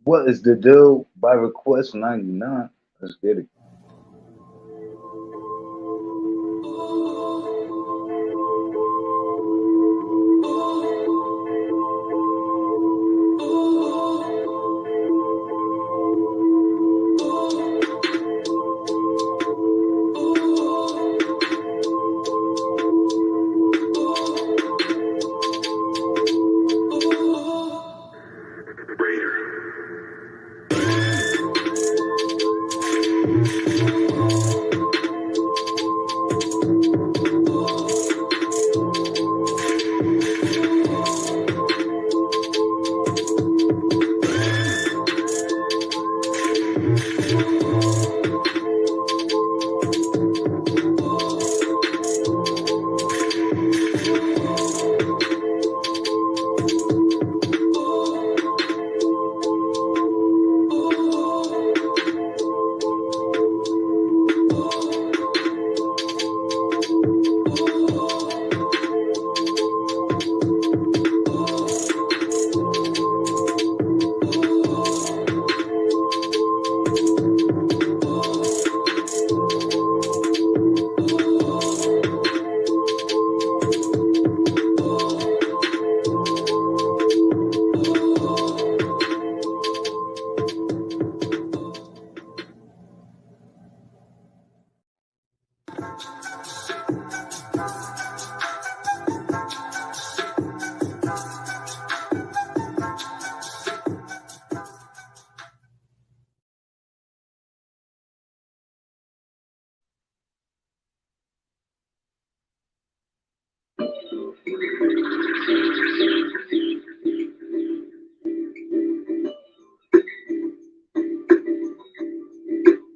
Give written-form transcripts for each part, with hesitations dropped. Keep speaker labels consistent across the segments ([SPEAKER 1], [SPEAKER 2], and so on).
[SPEAKER 1] What is the deal by request 99? Let's get it.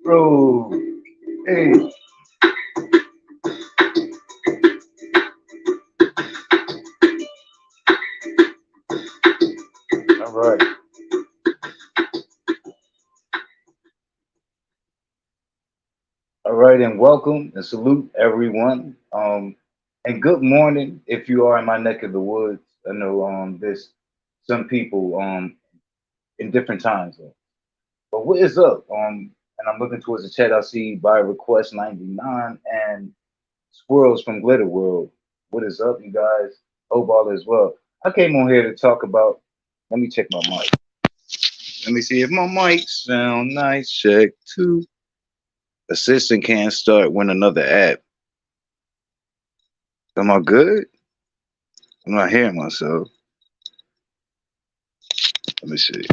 [SPEAKER 1] Bro, hey, all right. All right, and welcome and salute everyone. And good morning if you are in my neck of the woods. I know there's some people in different time zones. But what is up? And I'm looking towards the chat. I see by request 99 and Squirrels from Glitter World. What is up, you guys? Hope all is well. I came on here to talk about. Let me check my mic. Let me see if my mic sound nice. Check two. Assistant can't start when another app. Am I good? I'm not hearing myself. Let me see.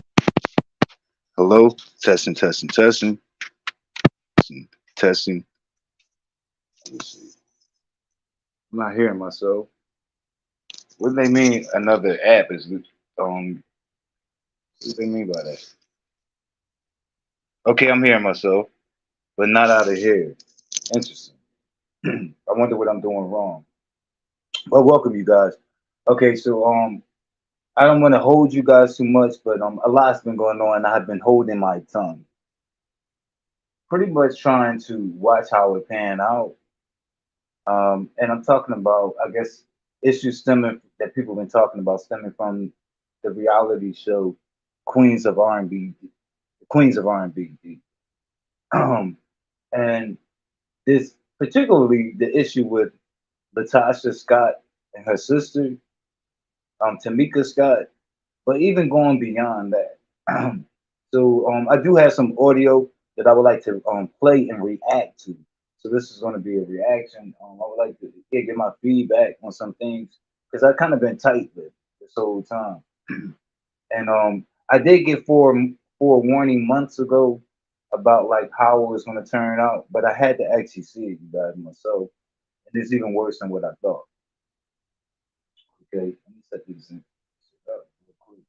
[SPEAKER 1] Hello? Testing, testing, testing. Testing, testing. Let me see. I'm not hearing myself. What do they mean another app is what do they mean by that? Okay, I'm hearing myself, but not out of here. Interesting. I wonder what I'm doing wrong. Well, welcome you guys. Okay, so I don't want to hold you guys too much, but a lot's been going on. I've been holding my tongue, pretty much trying to watch how it pan out. And I'm talking about, I guess, issues stemming that people have been talking about stemming from the reality show Queens of R&B, Queens of R&B. Um, and this particularly the issue with Latasha Scott and her sister, Tamika Scott, but even going beyond that. So I do have some audio that I would like to play and react to. So this is going to be a reaction. I would like to get my feedback on some things because I kind of been tight with this whole time. And I did get forewarning months ago about like how it was going to turn out, but I had to actually see it, you guys, myself, and it's even worse than what I thought. Okay, let me set these in. Real quick.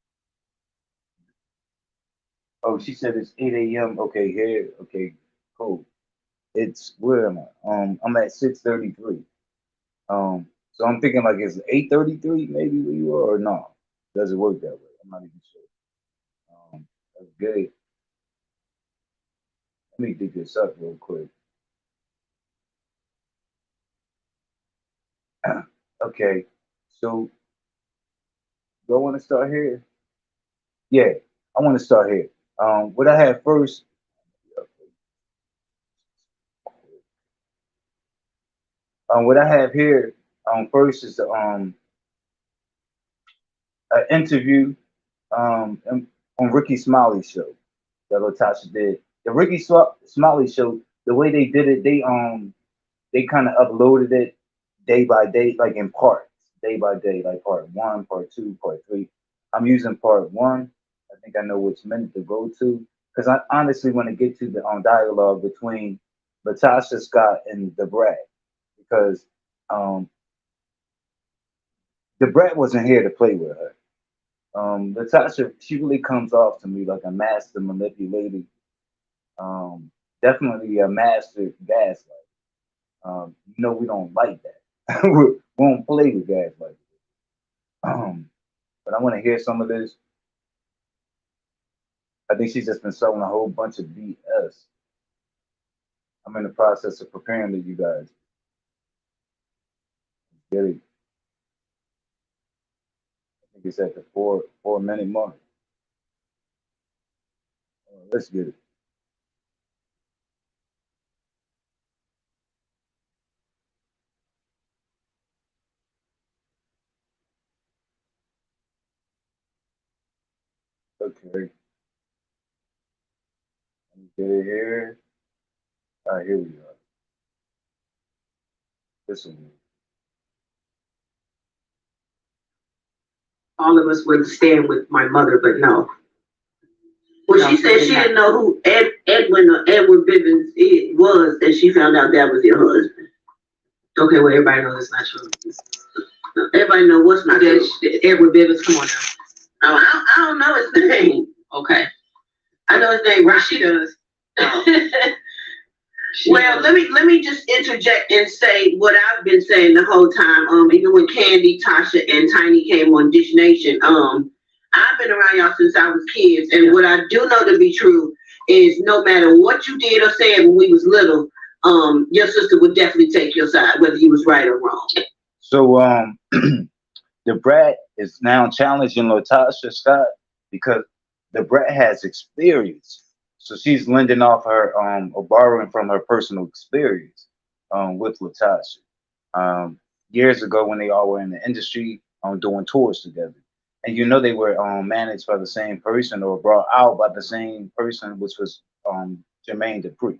[SPEAKER 1] Oh, she said it's 8 a.m. Okay, here. Okay, cool. It's where am I? I'm at 6:33. So I'm thinking like it's 8:33 maybe where you are or no? Does it work that way? I'm not even sure. That's good. Let me dig this up real quick. Okay, so do I want to start here? Yeah, I want to start here. What I have first, what I have here, first is the an interview on Ricky Smiley show that Latasha did. The Smiley show, the way they did it, they kind of uploaded it day by day, like in parts, day by day, like part one, part two, part three. I'm using part one. I think I know which minute to go to because I honestly want to get to the dialogue between Latasha Scott and the Brat because um, the Brat wasn't here to play with her. Latasha, she really comes off to me like a master manipulator, um, definitely a master gaslight. We don't like that. We won't play with gaslight. Um, but I want to hear some of this. I think she's just been selling a whole bunch of BS. I'm in the process of preparing to you guys. Get it? I think it's at the 4 minute mark. Let's get it. Okay, let me get it here. All right, here we are. This one.
[SPEAKER 2] All of us would stand with my mother, but no. Well, she said she didn't know who Edwin or Edward Bivens it was, and she found out that was your husband. Okay, well, everybody knows it's not true. Everybody knows what's not true. Edward Bivens, come on now. Oh, I don't know his name. Okay. I know his name, right? She does. Well, let me just interject and say what I've been saying the whole time. Even when Candy, Tasha, and Tiny came on Dish Nation, I've been around y'all since I was kids, and what I do know to be true is no matter what you did or said when we was little, your sister would definitely take your side, whether you was right or wrong.
[SPEAKER 1] So the Brat is now challenging Latasha Scott because the Brat has experience. So she's lending off her or borrowing from her personal experience with Latasha. Years ago when they all were in the industry doing tours together. And they were managed by the same person or brought out by the same person, which was Jermaine Dupri.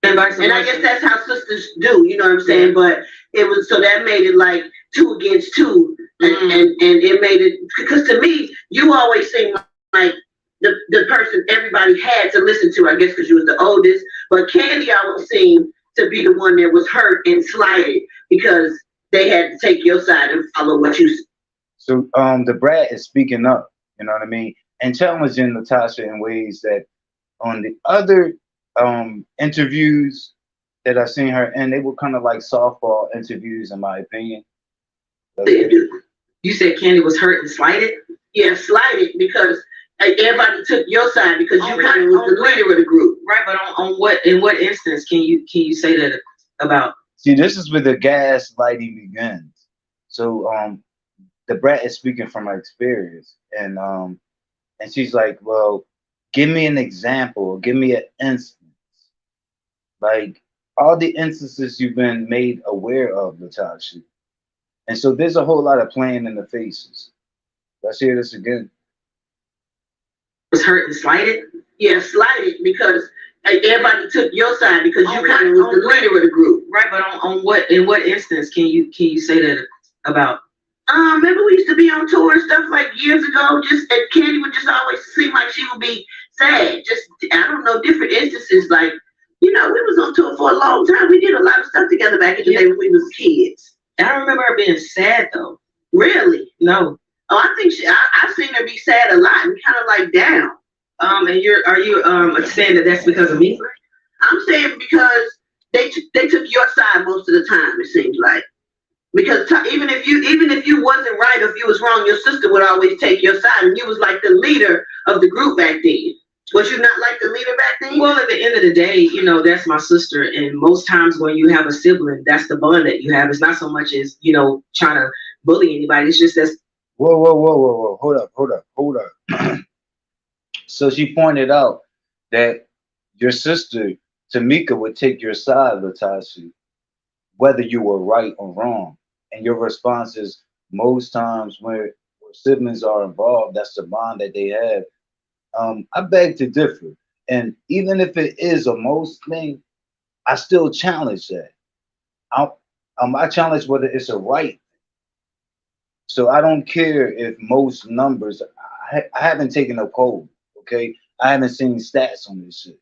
[SPEAKER 2] And I guess that's how sisters do, you know what I'm saying? Yeah. But it was so that made it like two against two, and it made it because to me you always seem like the person everybody had to listen to. I guess because you was the oldest, but Candy always seemed to be the one that was hurt and slighted because they had to take your side and follow what you said.
[SPEAKER 1] So the Brat is speaking up, you know what I mean, and challenging Latasha in ways that on the other interviews that I've seen her in, they were kind of like softball interviews, in my opinion.
[SPEAKER 2] You said Candy was hurt and slighted? Yeah, slighted because everybody took your side because you kind of was the leader of the group. Right, but in what instance can you say that about?
[SPEAKER 1] See, this is where the gaslighting begins. So the Brat is speaking from her experience, and she's like, well, give me an example, give me an instance. Like all the instances you've been made aware of, Latasha. And so there's a whole lot of playing in the faces. Let's hear this again.
[SPEAKER 2] Was hurt and slighted? Yeah, slighted because everybody took your side because you kind of was the leader of the group. Right, but in what instance can you say that about? Remember we used to be on tour and stuff like years ago. Just and Candy would just always seem like she would be sad. Just I don't know, different instances. Like we was on tour for a long time. We did a lot of stuff together back in the day when we was kids. I don't remember her being sad though. Really? No. Oh, I think I've seen her be sad a lot and kind of like down. And are you saying that that's because of me? I'm saying because they took your side most of the time. It seems like. Because even if you wasn't right, or if you was wrong, your sister would always take your side, and you was like the leader of the group back then. Was you not like the leader back then? Well, at the end of the day, that's my sister, and most times when you have a sibling, that's the bond that you have. It's not so much as trying to bully anybody. It's just that's.
[SPEAKER 1] Whoa! Hold up! So she pointed out that your sister Tamika would take your side, Latasha, whether you were right or wrong. And your response is most times where siblings are involved, that's the bond that they have. I beg to differ. And even if it is a most thing, I still challenge that. I, I challenge whether it's a right. So I don't care if most numbers. I haven't taken a poll. Okay, I haven't seen stats on this shit.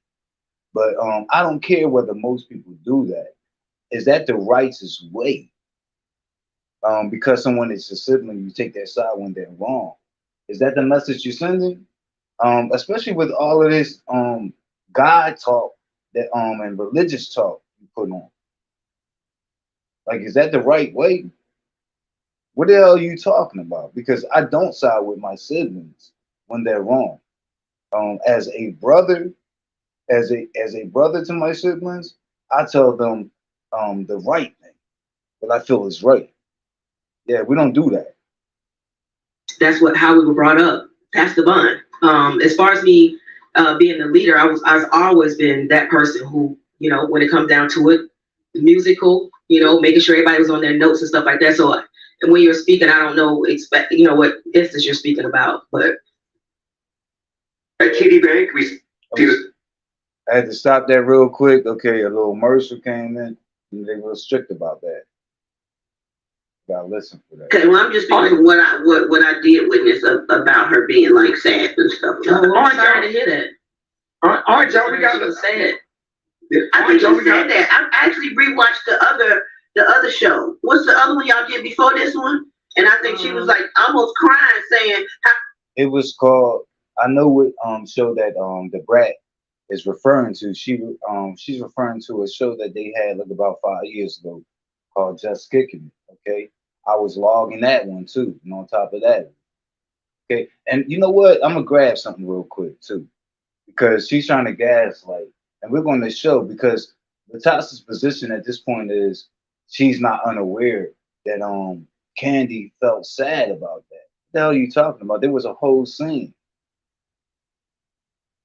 [SPEAKER 1] But I don't care whether most people do that. Is that the righteous way? Because someone is a sibling, you take their side when they're wrong. Is that the message you're sending? Especially with all of this God talk that and religious talk you put on. Like, is that the right way? What the hell are you talking about? Because I don't side with my siblings when they're wrong. As a brother, as a brother to my siblings, I tell them the right thing that I feel is right. Yeah, we don't do that.
[SPEAKER 2] That's what how we were brought up. That's the bond. As far as me being the leader, I've always been that person who, when it comes down to it, musical, making sure everybody was on their notes and stuff like that. So and when you're speaking, I don't know what instance you're speaking about, but at TD Bank,
[SPEAKER 1] I had to stop that real quick. Okay, a little Mercer came in, and they were strict about that. Gotta listen for that.
[SPEAKER 2] Okay, well, I'm just speaking from what I did witness about her being like sad and stuff. Oh, I'm sorry to hear that. All right, Joe, we got to say it. I think you said that. I actually rewatched the other show. What's the other one y'all did before this one? And I think she was like almost crying, saying,
[SPEAKER 1] it was called. I know what show that the brat is referring to. She's referring to a show that they had like about 5 years ago called Just Kicking It. Okay, I was logging that one too, and on top of that, okay. And you know what? I'm gonna grab something real quick too, because she's trying to gaslight, and we're going to show because Latasha's position at this point is she's not unaware that Candy felt sad about that. What the hell are you talking about? There was a whole scene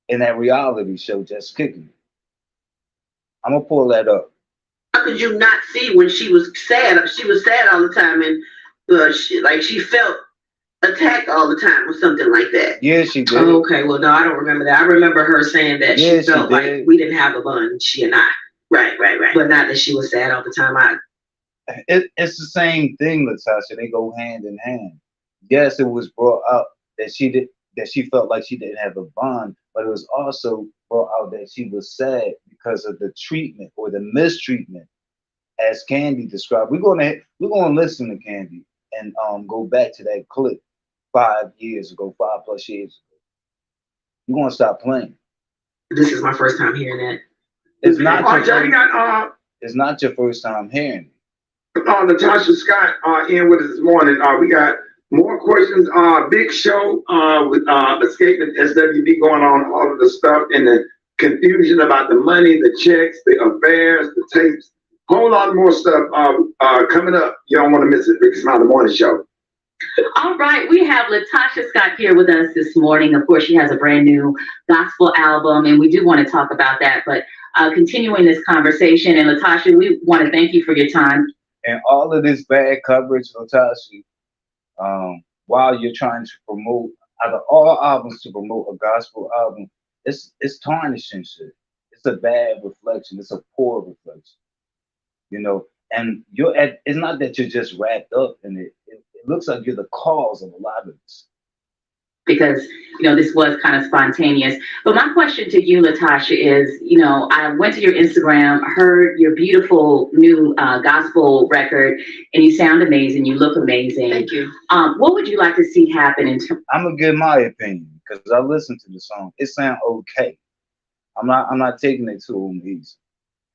[SPEAKER 1] in that reality show Just Kicking It. I'm gonna pull that up. How could you not see when she was sad? She was sad all the time, and she felt attacked all the time or something like that. Yeah, she did. Oh, okay, well, no, I don't remember that. I remember her saying that she felt like we didn't have a bond, she and I. Right. But not that she was sad all the time. It's the same thing, Latasha. They go hand in hand. Yes, it was brought up that she felt like she didn't have a bond, but it was also brought out that she was sad because of the treatment or the mistreatment, as Candy described. We're gonna listen to Candy and go back to that clip 5 years ago, 5+ years ago. You're gonna stop playing. This is my first time hearing that. It's not it's not your first time hearing it.
[SPEAKER 3] Latocha Scott in with us this morning. We got more questions. Big show with escaping SWB going on, all of the stuff and the confusion about the money, the checks, the affairs, the tapes. Whole lot more stuff coming up. You don't want to miss it. Big Smile the Morning Show.
[SPEAKER 4] All right, we have Latocha Scott here with us this morning. Of course, she has a brand new gospel album, and we do want to talk about that. But continuing this conversation, and Latocha, we want to thank you for your time.
[SPEAKER 1] And all of this bad coverage, Latocha, while you're trying to promote, out of all albums to promote a gospel album, it's tarnishing shit. It's a bad reflection. It's a poor reflection. And it's not that you're just wrapped up in it. It looks like you're the cause of a lot of this.
[SPEAKER 4] Because, this was kind of spontaneous. But my question to you, Latocha, is, I went to your Instagram, heard your beautiful new gospel record, and you sound amazing. You look amazing.
[SPEAKER 2] Thank you.
[SPEAKER 4] What would you like to see happen
[SPEAKER 1] I'm going to give my opinion because I listened to the song. It sounds okay. I'm not taking it too easy.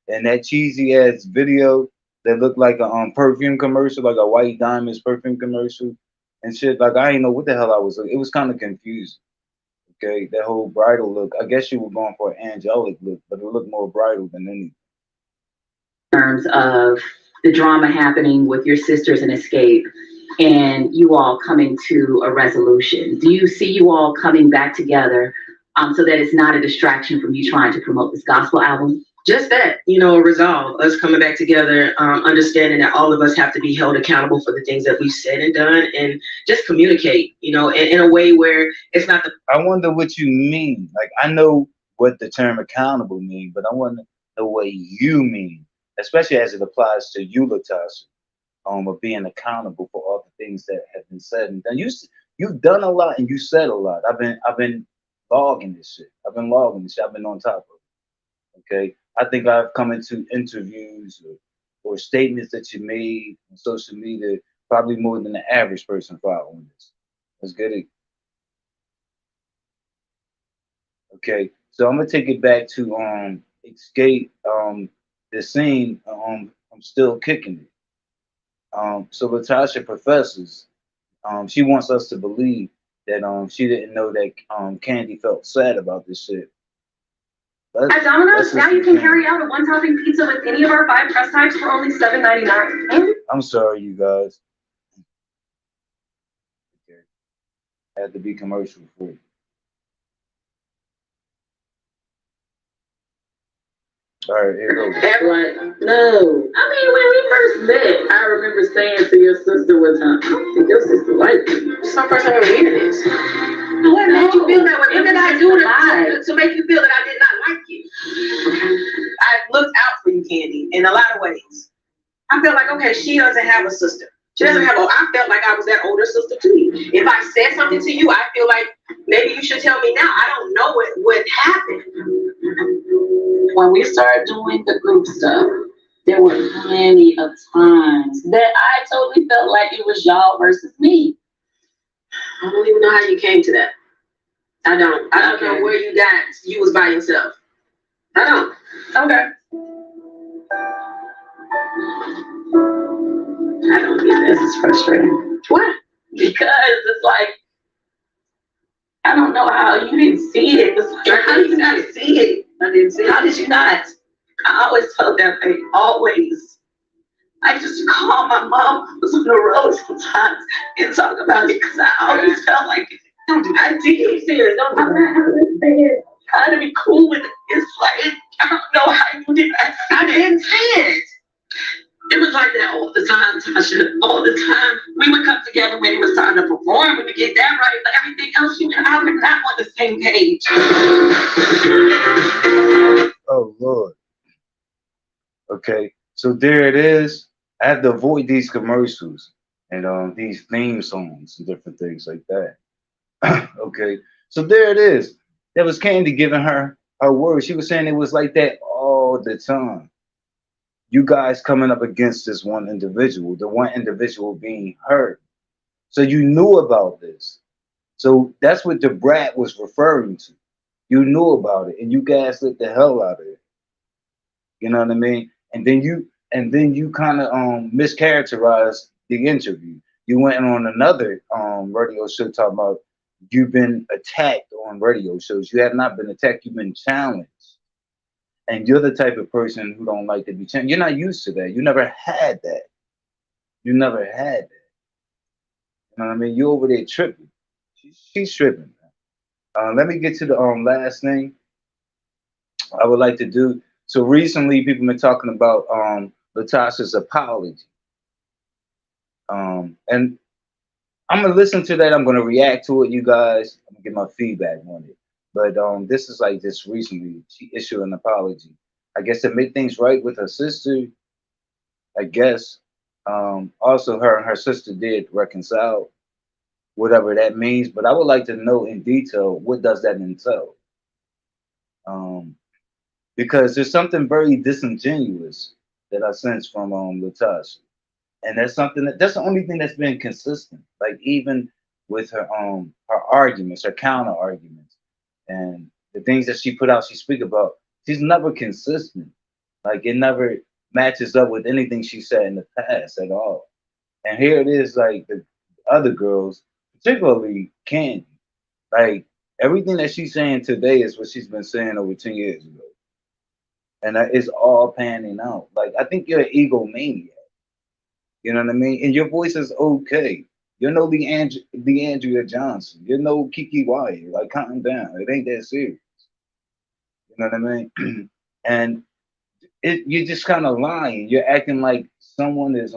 [SPEAKER 1] And that cheesy ass video that looked like a perfume commercial, like a White Diamonds perfume commercial and shit. Like I didn't know what the hell I was looking. It was kind of confusing. Okay, that whole bridal look. I guess you were going for an angelic look, but it looked more bridal than anything.
[SPEAKER 4] In terms of the drama happening with your sisters in Escape and you all coming to a resolution, do you see you all coming back together so that it's not a distraction from you trying to promote this gospel album?
[SPEAKER 2] Just that, resolve, us coming back together, understanding that all of us have to be held accountable for the things that we've said and done, and just communicate, in a way where it's not the.
[SPEAKER 1] I wonder what you mean. Like, I know what the term accountable mean, but I want to know what you mean, especially as it applies to you, Latasha, of being accountable for all the things that have been said and done. You've done a lot and you said a lot. I've been logging this shit. I've been logging this shit. I've been on top of it. Okay. I think I've come into interviews or statements that you made on social media probably more than the average person following this. Let's get it. Okay, so I'm gonna take it back to escape the scene. I'm still kicking it. So Latasha professes. She wants us to believe that she didn't know that Candy felt sad about this shit.
[SPEAKER 5] At Domino's, now you can carry out a one-topping pizza with any of our 5 crust types for only $7.99.
[SPEAKER 1] I'm sorry, you guys. Okay, had to be commercial free. All right, here goes.
[SPEAKER 2] That right. No. I mean, when we first met, I remember saying to your sister one time, I don't think your sister likes me. It's my first time ever hearing this. What made you feel that way? What did I do to make you feel that I did not like you? I looked out for you, Candy, in a lot of ways. I felt like, okay, she doesn't have a sister. She doesn't have I felt like I was that older sister to you. If I said something to you, I feel like maybe you should tell me now. I don't know what happened.
[SPEAKER 6] When we started doing the group stuff, there were plenty of times that I totally felt like it was y'all versus me.
[SPEAKER 2] I don't even know how you came to that. I don't know where you was by yourself. I don't.
[SPEAKER 6] Okay.
[SPEAKER 2] I don't get that.
[SPEAKER 6] This is frustrating.
[SPEAKER 2] What?
[SPEAKER 6] Because it's like, I don't know how you didn't see it. It's like,
[SPEAKER 2] How did you not see it?
[SPEAKER 6] I didn't see. How did you not? I always felt that way. Always. I just call my mom was on the road sometimes and talk about it because I always felt like
[SPEAKER 2] Don't do that. I did. Serious. Don't do
[SPEAKER 6] I'm
[SPEAKER 2] that.
[SPEAKER 6] not trying to be cool with it. It's like I don't know how you did that.
[SPEAKER 2] I didn't see it.
[SPEAKER 6] It was like that all the time, Tasha. All the time. We would come together when it was time to perform. We would get that right, but everything else, you and I were not on the same page.
[SPEAKER 1] Oh Lord. Okay, so there it is. I have to avoid these commercials and these theme songs and different things like that. Okay, so there it is. That was Candy giving her word. She was saying it was like that all the time. You guys coming up against this one individual, the one individual being hurt. So you knew about this. So that's what the brat was referring to. You knew about it, and you guys lit the hell out of it. You know what I mean? And then you kind of mischaracterized the interview. You went on another radio show talking about you've been attacked on radio shows. You have not been attacked. You've been challenged, and you're the type of person who don't like to be challenged. You're not used to that. You never had that. You never had that. You know what I mean? You over there tripping. She's tripping. Let me get to the last thing I would like to do. So recently, people have been talking about Latasha's apology, and I'm gonna listen to that. I'm gonna react to it, you guys. I'm gonna get my feedback on it. But this is like just recently she issued an apology. I guess to make things right with her sister. I guess. Also, her and her sister did reconcile, whatever that means. But I would like to know in detail what does that entail. Um, because there's something very disingenuous that I sense from Latasha, and that's the only thing that's been consistent. Like even with her arguments, her counter arguments, and the things that she put out, she speak about. She's never consistent. Like it never matches up with anything she said in the past at all. And here it is, like the other girls, particularly Candy. Like everything that she's saying today is what she's been saying over 10 years ago, and it's all panning out. Like I think you're an egomaniac. You know what I mean? And your voice is okay. You're no Leandria Johnson. You're no Kiki Wyatt. Like, calm down. It ain't that serious. You know what I mean? And you're just kind of lying. You're acting like someone is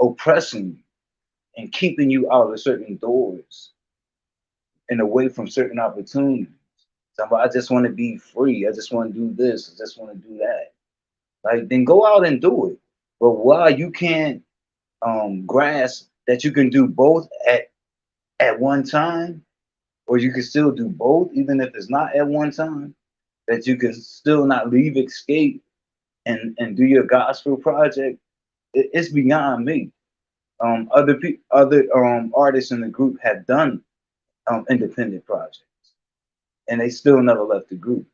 [SPEAKER 1] oppressing you and keeping you out of certain doors and away from certain opportunities. So I just want to be free. I just want to do this. I just want to do that. Like, then go out and do it. But why you can't grasp that you can do both at one time, or you can still do both, even if it's not at one time, that you can still not leave escape and do your gospel project, it's beyond me. Other artists in the group have done independent projects, and they still never left the group.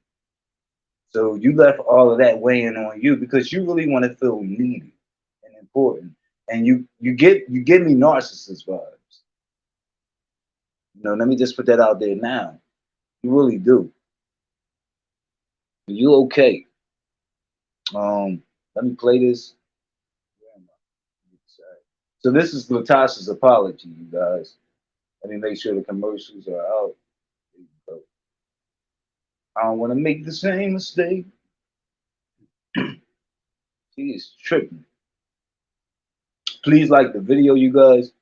[SPEAKER 1] So you left all of that weighing on you because you really want to feel needed and important, and you give me narcissist vibes. You know, let me just put that out there now. You really do. You okay? Let me play this. So this is Latasha's apology, you guys. Let me make sure the commercials are out. There you go. I don't want to make the same mistake. She is tripping. Please like the video, you guys.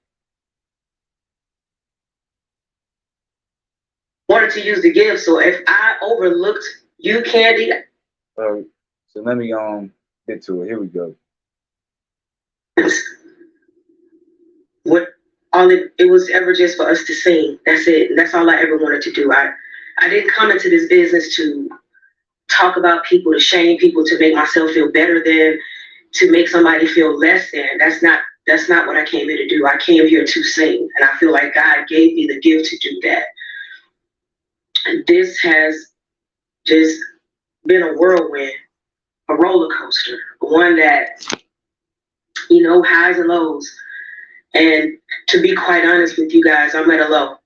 [SPEAKER 2] Wanted to use the gift, so if I overlooked you, Candy,
[SPEAKER 1] All right. So let me get to it. Here we go.
[SPEAKER 2] what all it was ever just for us to sing. That's it. That's all I ever wanted to do. I didn't come into this business to talk about people, to shame people, to make myself feel better than, to make somebody feel less than. That's not what I came here to do. I came here to sing, and I feel like God gave me the gift to do that. And this has just been a whirlwind, a roller coaster, one that, highs and lows. And to be quite honest with you guys, I'm at a low.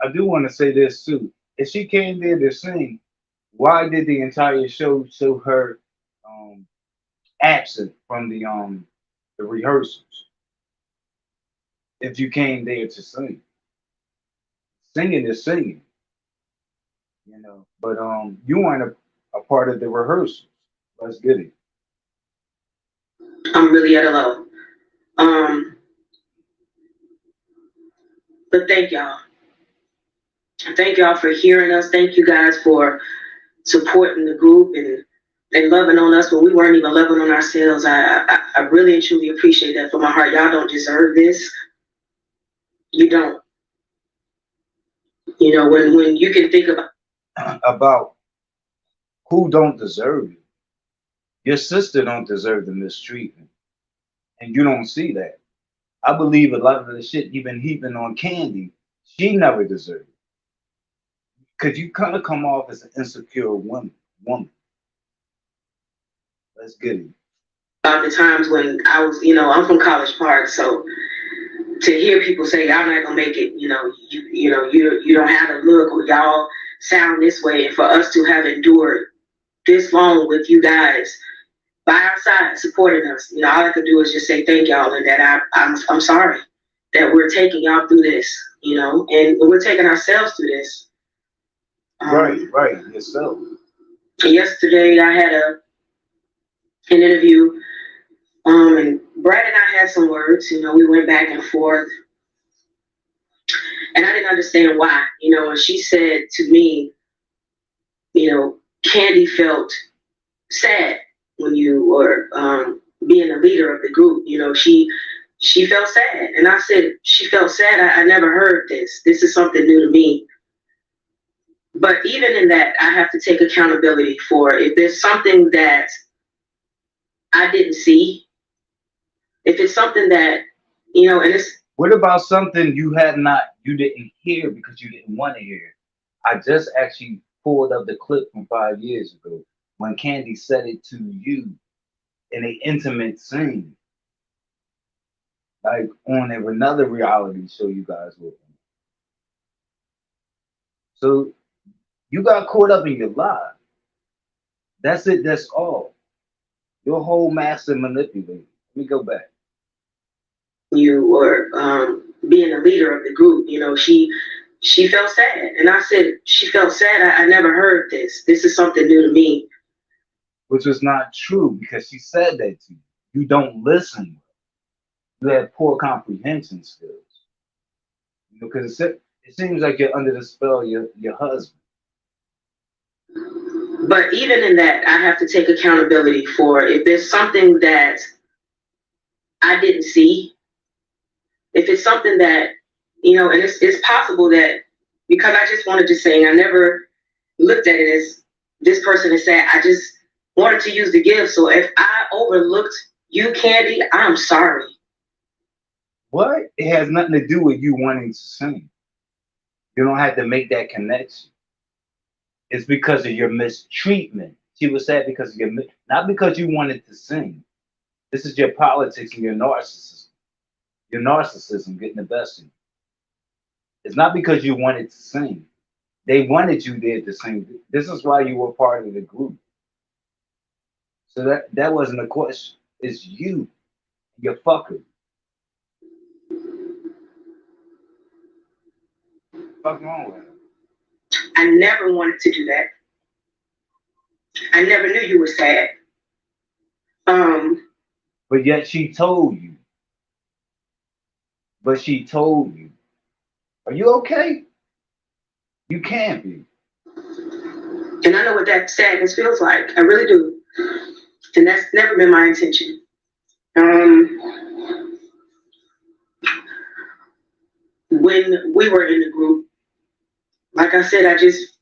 [SPEAKER 1] I do want to say this too. If she came there to sing, why did the entire show her absent from the rehearsals? If you came there to sing, singing is singing, you know. But you weren't a part of the rehearsals. Let's get it.
[SPEAKER 2] I'm really at a low. Um, but thank y'all. Thank y'all for hearing us. Thank you guys for supporting the group and loving on us when we weren't even loving on ourselves. I really and truly appreciate that from my heart. Y'all don't deserve this. You don't. When you can think
[SPEAKER 1] About who don't deserve you. Your sister don't deserve the mistreatment, and you don't see that. I believe a lot of the shit you've been heaping on Candy, she never deserved it. Cause you kind of come off as an insecure woman. Let's get it.
[SPEAKER 2] about the times when I was, I'm from College Park, so to hear people say y'all not gonna make it, you don't have a look, or y'all sound this way, and for us to have endured this long with you guys by our side supporting us, all I could do is just say thank y'all, and that I'm sorry that we're taking y'all through this, and we're taking ourselves through this.
[SPEAKER 1] Right, yourself.
[SPEAKER 2] Yesterday I had an interview, and Brad and I had some words, we went back and forth, and I didn't understand why, and she said to me, Candy felt sad when you were being the leader of the group. She felt sad, and I said she felt sad. I never heard this. This is something new to me. But even in that, I have to take accountability for if there's something that I didn't see, if it's something that, and it's.
[SPEAKER 1] What about something you didn't hear because you didn't want to hear? I just actually pulled up the clip from 5 years ago when Candy said it to you in an intimate scene, like on another reality show you guys were on. So you got caught up in your lie. That's it. That's all. Your whole master manipulator. Let me go back.
[SPEAKER 2] you or being the leader of the group. You know, she felt sad, and I said she felt sad. I never heard this. This is something new to me.
[SPEAKER 1] Which was not true because she said that to you. You don't listen. You have poor comprehension skills. You know, because it seems like you're under the spell of your husband.
[SPEAKER 2] But even in that, I have to take accountability for if there's something that I didn't see, if it's something that, you know, and it's possible that because I just wanted to sing, I never looked at it as this person is sad. I just wanted to use the gift. So if I overlooked you, Candy, I'm sorry.
[SPEAKER 1] What? It has nothing to do with you wanting to sing. You don't have to make that connection. It's because of your mistreatment. She was sad because of not because you wanted to sing. This is your politics and your narcissism. Your narcissism getting the best of you. It's not because you wanted to sing. They wanted you there to sing. This is why you were part of the group. So that wasn't a question. It's you. You're fucker. What's wrong with him?
[SPEAKER 2] I never wanted to do that. I never knew you were sad.
[SPEAKER 1] But yet she told you. But she told you. Are you okay? You can't be.
[SPEAKER 2] And I know what that sadness feels like. I really do. And that's never been my intention. When we were in the group, like I said, I just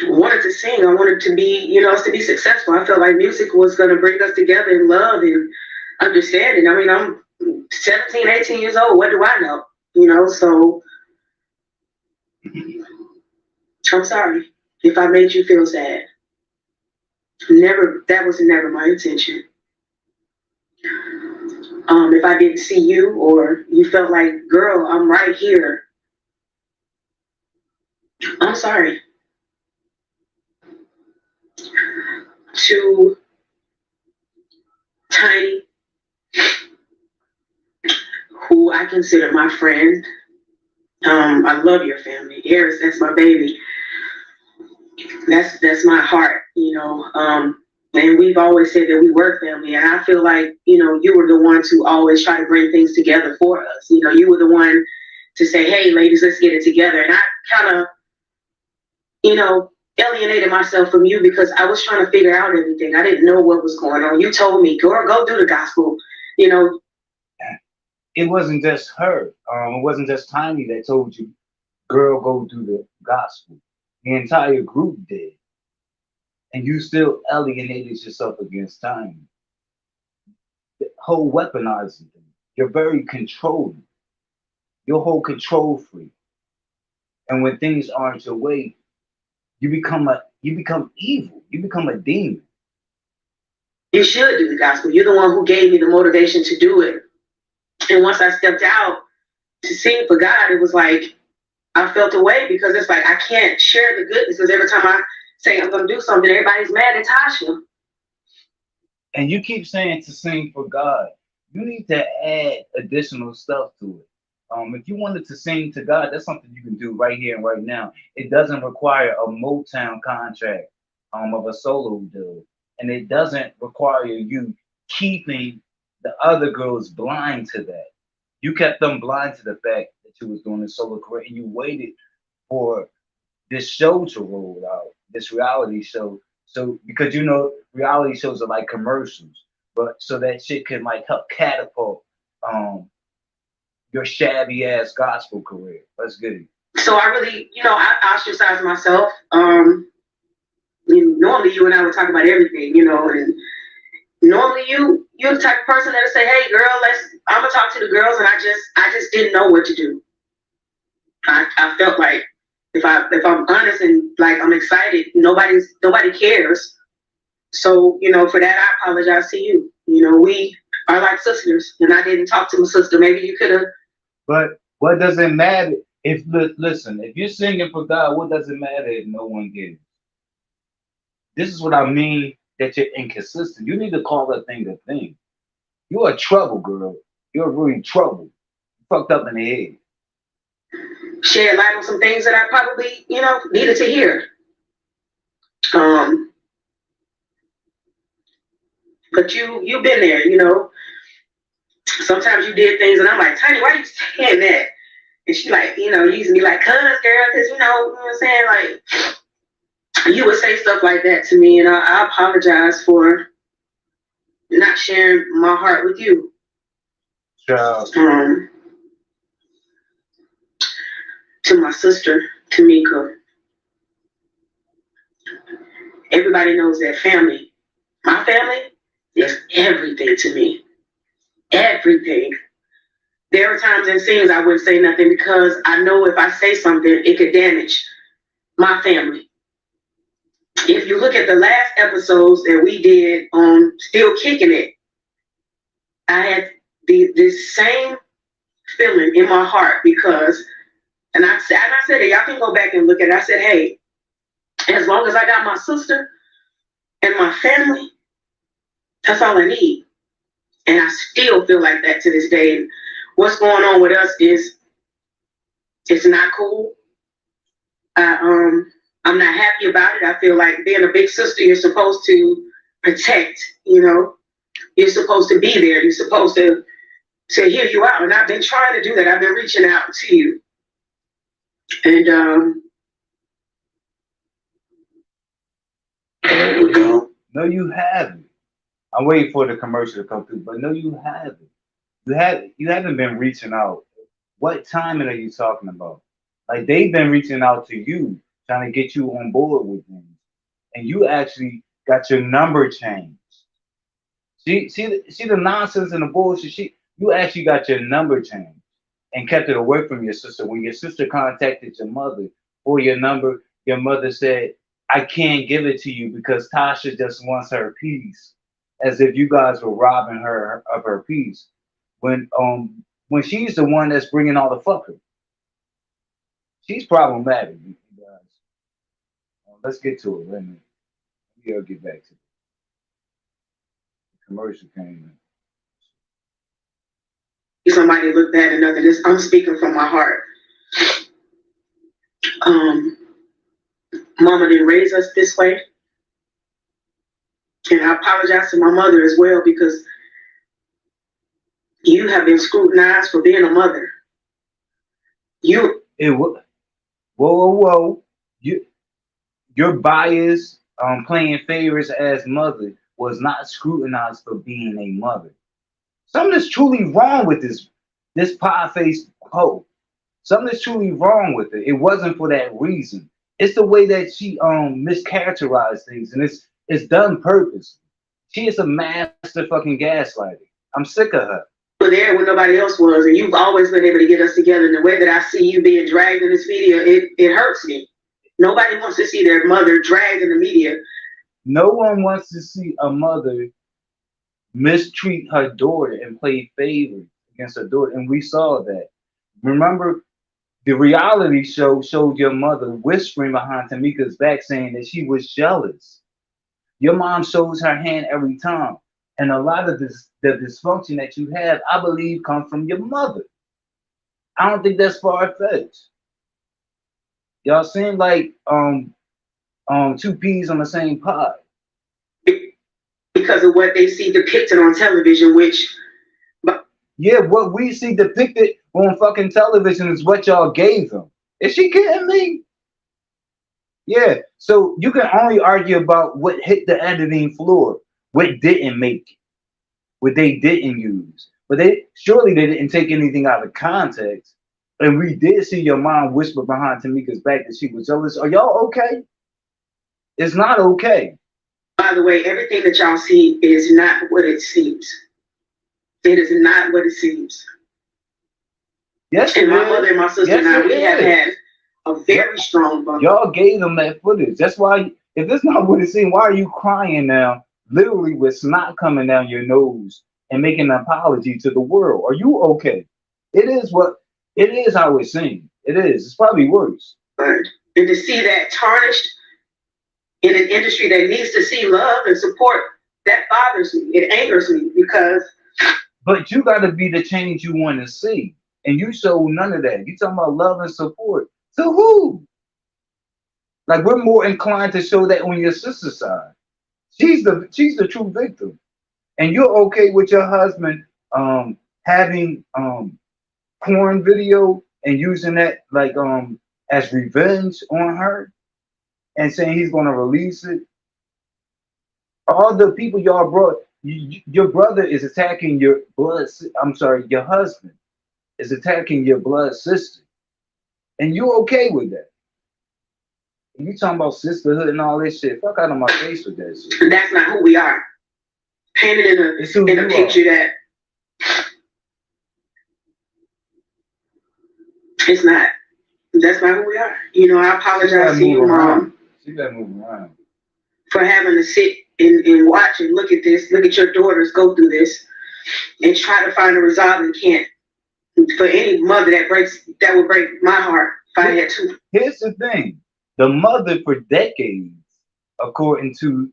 [SPEAKER 2] wanted to sing. I wanted to be, you know, us to be successful. I felt like music was going to bring us together in love and understanding. I mean, I'm 17, 18 years old. What do I know? You know, so I'm sorry if I made you feel sad. Never, that was never my intention. If I didn't see you or you felt like, girl, I'm right here, I'm sorry. To Tiny, who I consider my friend, I love your family. Eris, that's my baby. That's my heart, you know. And we've always said that we were family. And I feel like, you know, you were the one to always try to bring things together for us. You know, you were the one to say, hey, ladies, let's get it together. And I kind of, you know, alienated myself from you because I was trying to figure out everything. I didn't know what was going on. You told me, girl, go do the gospel. You know,
[SPEAKER 1] It wasn't just her. It wasn't just Tiny that told you, girl, go do the gospel. The entire group did. And you still alienated yourself against Tiny. The whole weaponizing thing. You're very controlling. You're a whole control freak. And when things aren't your way, you become evil. You become a demon.
[SPEAKER 2] you should do the gospel. You're the one who gave me the motivation to do it. And once I stepped out to sing for God, it was like I felt away because it's like I can't share the goodness because every time I say I'm going to do something, everybody's mad at Tasha.
[SPEAKER 1] And you keep saying to sing for God. You need to add additional stuff to it. If you wanted to sing to God, that's something you can do right here and right now. It doesn't require a Motown contract of a solo deal. And it doesn't require you keeping the other girls blind to that. You kept them blind to the fact that you was doing a solo career and you waited for this show to roll out, this reality show. So because you know reality shows are like commercials, but so that shit can like help catapult your shabby ass gospel career. Let's get it.
[SPEAKER 2] So I really, you know, I ostracized myself. Normally you and I would talk about everything, you know, and normally you're the type of person that'll say, hey girl, I'm gonna talk to the girls, and I just didn't know what to do. I felt like if I'm honest and like I'm excited, nobody cares. So, you know, for that I apologize to you. You know, we are like sisters, and I didn't talk to my sister. Maybe you could have.
[SPEAKER 1] But what does it matter if listen, if you're singing for God, what does it matter if no one gets? This is what I mean that you're inconsistent. You need to call that thing a thing. You're a trouble girl. You're really trouble. Fucked up in the head.
[SPEAKER 2] Shed light on some things that I probably, needed to hear. But you've been there. Sometimes you did things, and I'm like, Tiny, why are you saying that? And she like, using me like, cuz girl, because you know what I'm saying? Like, you would say stuff like that to me, and I apologize for not sharing my heart with you.
[SPEAKER 1] Child.
[SPEAKER 2] To my sister, Tamika. Everybody knows that family. My family is everything to me. Everything. There are times and scenes I wouldn't say nothing because I know if I say something, it could damage my family. If you look at the last episodes that we did on Still Kicking It, I had this same feeling in my heart because, and I said that y'all can go back and look at it. I said, hey, as long as I got my sister and my family, that's all I need. And I still feel like that to this day. And what's going on with us is it's not cool. I'm not happy about it. I feel like being a big sister, you're supposed to protect, You're supposed to be there. You're supposed to hear you out. And I've been trying to do that. I've been reaching out to you. And
[SPEAKER 1] no, you haven't. I'm waiting for the commercial to come through, but no, you haven't. You haven't been reaching out. What timing are you talking about? Like they've been reaching out to you, trying to get you on board with things, and you actually got your number changed. See the nonsense and the bullshit. You actually got your number changed and kept it away from your sister. When your sister contacted your mother for your number, your mother said, "I can't give it to you because Tasha just wants her peace," as if you guys were robbing her of her peace. When she's the one that's bringing all the fuckery. She's problematic, you guys. Let's get to it. We'll get back to it. The commercial came in.
[SPEAKER 2] Somebody look bad enough at this. I'm speaking from my heart. Mama didn't raise us this way. And I apologize to my mother as well because you have been scrutinized for being a mother.
[SPEAKER 1] Whoa. Your bias playing favorites as mother was not scrutinized for being a mother. Something is truly wrong with this pie-faced hoe. Something is truly wrong with it. It wasn't for that reason. It's the way that she mischaracterized things, and it's done purposely. She is a master fucking gaslighter. I'm sick of her.
[SPEAKER 2] You were there when nobody else was, and you've always been able to get us together. And the way that I see you being dragged in this video, it hurts me. Nobody wants to see their mother dragged in the media.
[SPEAKER 1] No one wants to see a mother mistreat her daughter and play favorites against her daughter, and we saw that. Remember, the reality show showed your mother whispering behind Tamika's back saying that she was jealous. Your mom shows her hand every time. And a lot of the dysfunction that you have, I believe, comes from your mother. I don't think that's far-fetched. Y'all seem like two peas on the same pod.
[SPEAKER 2] Because of what they see depicted on television,
[SPEAKER 1] yeah, what we see depicted on fucking television is what y'all gave them. Is she kidding me? Yeah, so you can only argue about what hit the editing floor, what didn't make it, what they didn't use. But they didn't take anything out of context. And we did see your mom whisper behind Tamika's back that she was jealous. Are y'all okay? It's not okay.
[SPEAKER 2] By the way, everything that y'all see is not what it seems. It is not what it seems.
[SPEAKER 1] Yes,
[SPEAKER 2] and my mother and my sister and I, we have had a very strong bond.
[SPEAKER 1] Y'all gave them that footage. That's why, if it's not what it seems, why are you crying now, literally with snot coming down your nose and making an apology to the world? Are you okay? It is how it seems. It is. It's probably worse.
[SPEAKER 2] And to see that tarnished in an industry that needs to see love and support, that bothers me. It angers me because
[SPEAKER 1] But you got to be the change you want to see, and you show none of that. You talking about love and support to who? Like we're more inclined to show that on your sister's side. She's the true victim, and you're okay with your husband having porn video and using that like as revenge on her and saying he's gonna release it. All the people y'all brought, your brother is attacking your blood. I'm sorry, your husband is attacking your blood sister, and you okay with that? You talking about sisterhood and all this shit? Fuck out of my face with that shit.
[SPEAKER 2] That's not who we are. Painted in a picture that it's not. That's not who we are. You know, I apologize to you, Mom.
[SPEAKER 1] She better move around.
[SPEAKER 2] For having to sit and watch and look at this, look at your daughters go through this, and try to find a resolve and can't. For any mother that would break my heart if I had to.
[SPEAKER 1] Here's the thing: the mother for decades, according to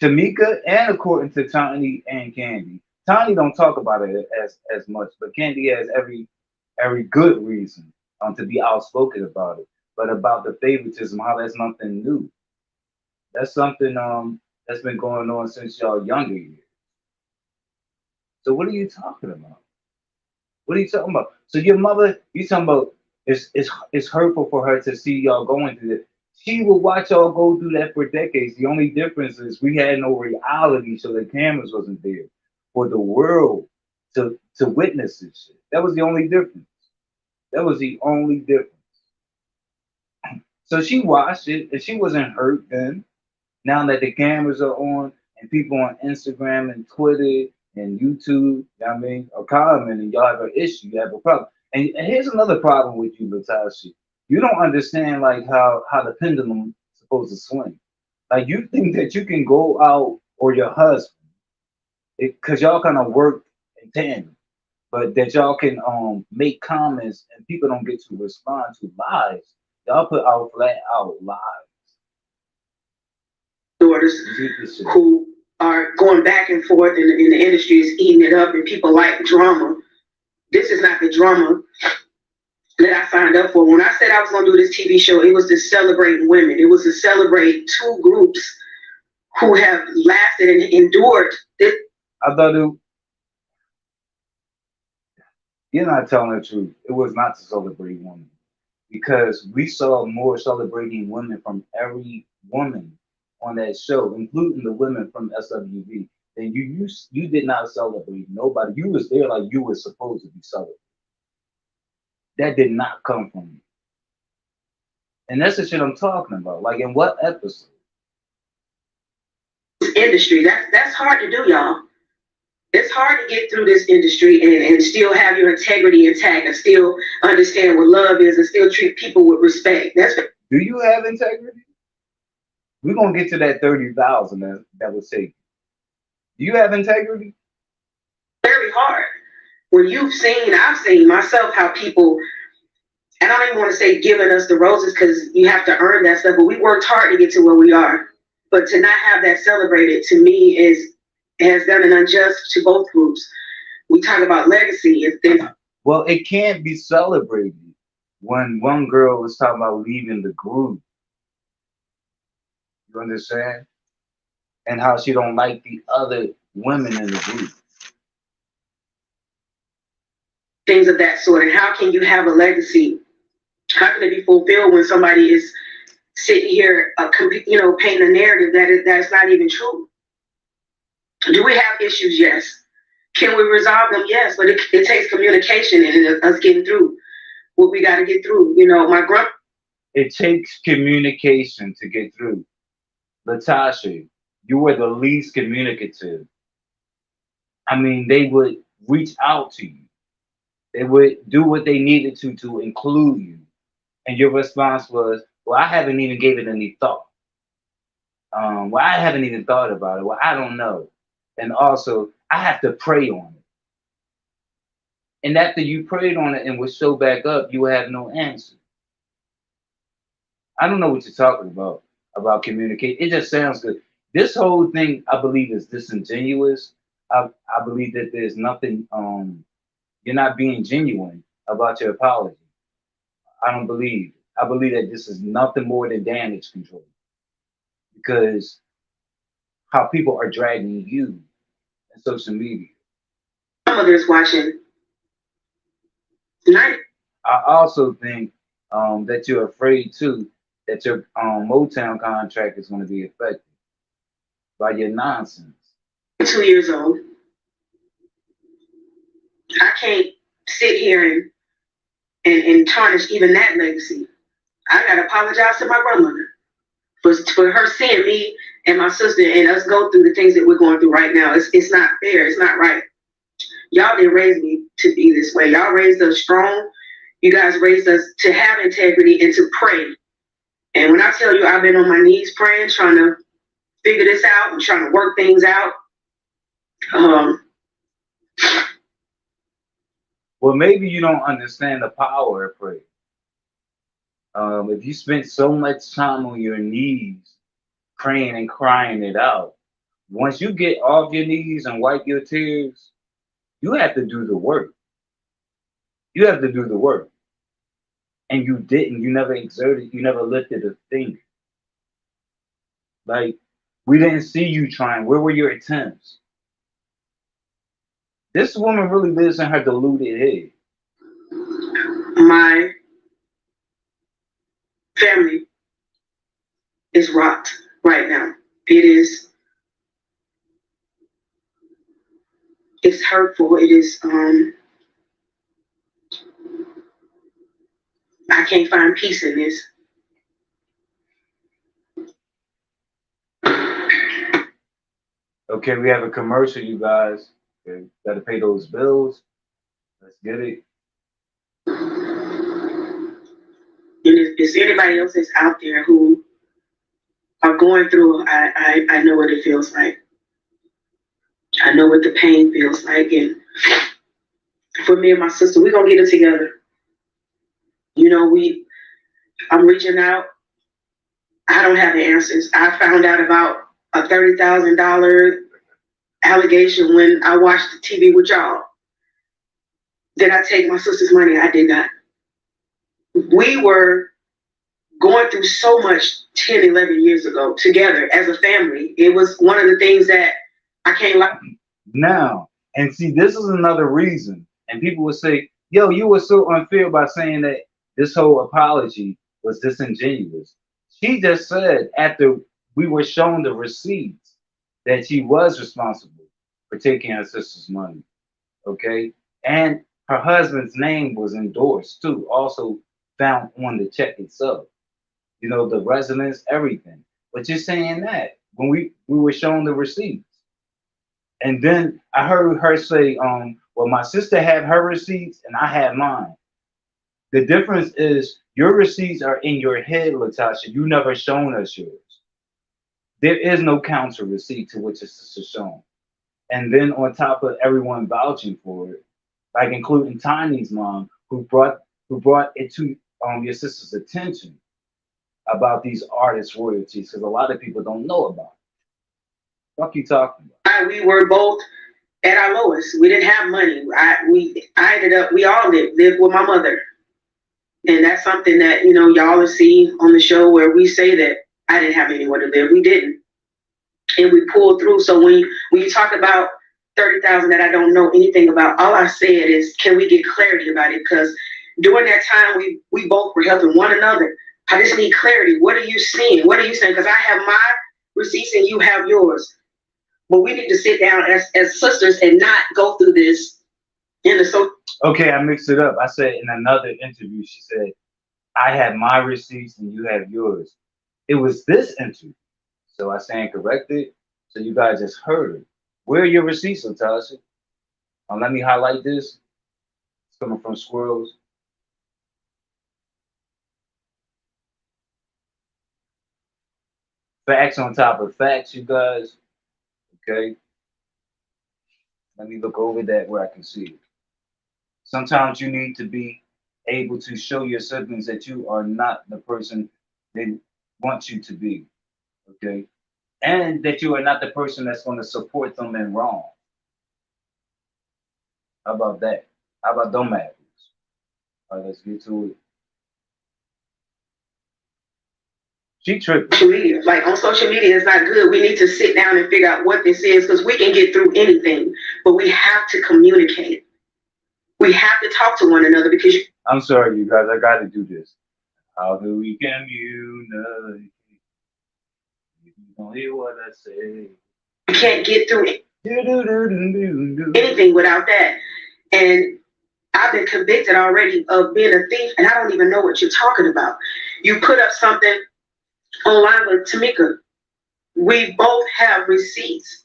[SPEAKER 1] Tamika and according to Tiny and Candy. Tiny don't talk about it as much, but Candy has every good reason to be outspoken about it. But about the favoritism, how that's nothing new. That's something that's been going on since y'all younger years. So what are you talking about? What are you talking about? So your mother, you talking about it's hurtful for her to see y'all going through this. She will watch y'all go through that for decades. The only difference is we had no reality, so the cameras wasn't there for the world to witness this shit. That was the only difference. That was the only difference. So she watched it and she wasn't hurt then. Now that the cameras are on and people on Instagram and Twitter and YouTube, you know what I mean, are commenting, y'all have an issue, you have a problem. And here's another problem with you, Latasha. You don't understand like how the pendulum is supposed to swing. Like you think that you can go out or your husband, because y'all kind of work in tandem, but that y'all can make comments and people don't get to respond to lies. Y'all put out flat out lies.
[SPEAKER 2] Daughters who are going back and forth in the industry is eating it up and people like drama. This is not the drama that I signed up for. When I said I was going to do this TV show, it was to celebrate women. It was to celebrate two groups who have lasted and endured this.
[SPEAKER 1] I thought you're not telling the truth. It was not to celebrate women because we saw more celebrating women from every woman on that show, including the women from SWV. Then you did not celebrate nobody. You was there like you were supposed to be celebrated. That did not come from you. And that's the shit I'm talking about. Like in what episode?
[SPEAKER 2] Industry. That's hard to do, y'all. It's hard to get through this industry and still have your integrity intact and still understand what love is and still treat people with respect.
[SPEAKER 1] Do you have integrity? We're gonna get to that 30,000 that was taken. Do you have integrity?
[SPEAKER 2] Very hard. When I've seen myself how people, and I don't even want to say giving us the roses because you have to earn that stuff, but we worked hard to get to where we are. But to not have that celebrated to me has done an unjust to both groups. We talk about legacy.
[SPEAKER 1] Well, it can't be celebrated when one girl was talking about leaving the group. You understand? And how she don't like the other women in the group.
[SPEAKER 2] Things of that sort. And how can you have a legacy? How can it be fulfilled when somebody is sitting here, painting a narrative that's not even true? Do we have issues? Yes. Can we resolve them? Yes. But it takes communication and us getting through what we got to get through.
[SPEAKER 1] It takes communication to get through. Latasha, you were the least communicative. I mean, they would reach out to you. They would do what they needed to include you. And your response was, well, I haven't even given it any thought. Well, I haven't even thought about it. Well, I don't know. And also, I have to pray on it. And after you prayed on it and was so back up, you have no answer. I don't know what you're talking about communicate. It just sounds good. This whole thing, I believe, is disingenuous. I believe that there's nothing you're not being genuine about your apology. I don't believe. I believe that this is nothing more than damage control because how people are dragging you in social media.
[SPEAKER 2] My mother's watching tonight.
[SPEAKER 1] I also think that you're afraid too that your Motown contract is going to be affected by your nonsense.
[SPEAKER 2] 2 years old. I can't sit here and tarnish even that legacy. I gotta apologize to my grandmother for her seeing me and my sister and us go through the things that we're going through right now. It's not fair. It's not right. Y'all didn't raise me to be this way. Y'all raised us strong. You guys raised us to have integrity and to pray. And when I tell you I've been on my knees praying, trying to figure this out and trying to work things out,
[SPEAKER 1] Well, maybe you don't understand the power of prayer. If you spent so much time on your knees praying and crying it out, once you get off your knees and wipe your tears, you have to do the work. You have to do the work. And you didn't. You never exerted. You never lifted a finger. Like, we didn't see you trying. Where were your attempts? This woman really lives in her deluded head.
[SPEAKER 2] my family is rocked right now. It's hurtful. It is I can't find peace in this.
[SPEAKER 1] Okay, we have a commercial, you guys. Okay, gotta pay those bills. Let's get it.
[SPEAKER 2] And if there's anybody else that's out there who are going through, I know what it feels like. I know what the pain feels like. And for me and my sister, we're gonna get it together. You know, I'm reaching out. I don't have the answers. I found out about a $30,000 allegation when I watched the TV with y'all. Did I take my sister's money? I did not. We were going through so much 10, 11 years ago together as a family. It was one of the things that I can't lie.
[SPEAKER 1] Now, and see, this is another reason. And people would say, yo, you were so unfair by saying that this whole apology was disingenuous. She just said after we were shown the receipts that she was responsible for taking her sister's money. Okay. And her husband's name was endorsed too, also found on the check itself. You know, the residence, everything. But you're saying that when we were shown the receipts. And then I heard her say, well, my sister had her receipts and I had mine. The difference is your receipts are in your head, Latasha. You never shown us yours. There is no counter receipt to what your sister shown. And then on top of everyone vouching for it, like including Tiny's mom, who brought it to your sister's attention about these artist royalties, because a lot of people don't know about it. What you talking about?
[SPEAKER 2] We were both at our lowest. We didn't have money. I ended up, we all lived with my mother. And that's something that, you know, y'all will see on the show where we say that I didn't have anywhere to live. We didn't. And we pulled through. So when you talk about 30,000 that I don't know anything about, all I said is, can we get clarity about it? Because during that time, we both were helping one another. I just need clarity. What are you seeing? What are you saying? Because I have my receipts and you have yours. But we need to sit down as sisters and not go through this in the so.
[SPEAKER 1] Okay, I mixed it up. I said in another interview, she said, I had my receipts and you have yours. It was this interview. So I stand corrected. So you guys just heard it. Where are your receipts, Latasha? Let me highlight this. It's coming from Squirrels. Facts on top of facts, you guys. Okay. Let me look over that where I can see it. Sometimes you need to be able to show your siblings that you are not the person they want you to be. Okay. And that you are not the person that's going to support them in wrong. How about that? How about them apples? All right, let's get to it. She tripping.
[SPEAKER 2] Social media. Like on social media is not good. We need to sit down and figure out what this is because we can get through anything, but we have to communicate. We have to talk to one another because
[SPEAKER 1] I'm sorry, you guys. I got to do this. How do we communicate? If you don't hear what I say.
[SPEAKER 2] you can't get through
[SPEAKER 1] Do-do-do-do-do-do.
[SPEAKER 2] anything without that. And I've been convicted already of being a thief, and I don't even know what you're talking about. You put up something online with Tamika. We both have receipts.